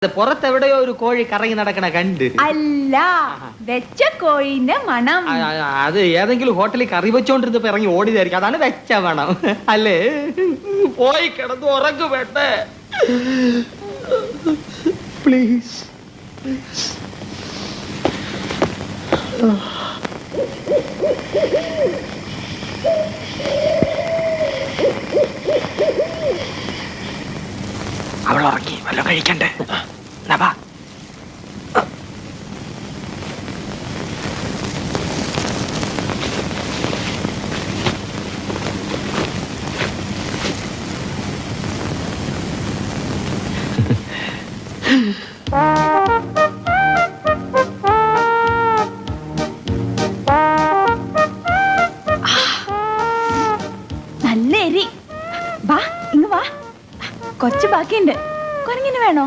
പുറത്തെവിടെയോ ഒരു കോഴി കറങ്ങി നടക്കണ കണ്ട്. അല്ല, വെച്ച കോഴിന്റെ മണം. അത് ഏതെങ്കിലും ഹോട്ടലിൽ കറി വെച്ചോണ്ടിരുന്നപ്പോ ഇറങ്ങി ഓടിയതായിരിക്കും. അതാണ് വെച്ച മണം അല്ലേ? പോയി കിടന്ന് ഉറങ്ങു വേണ്ടേ? പ്ലീസ്. അവൾ ഉറങ്ങി, വല്ല കഴിക്കണ്ടേ? നവാ നല്ല എരി. വാ ഇങ്ങ് വാ, കുറച്ച് ബാക്കിയുണ്ട്. കുരങ്ങിന് വേണോ?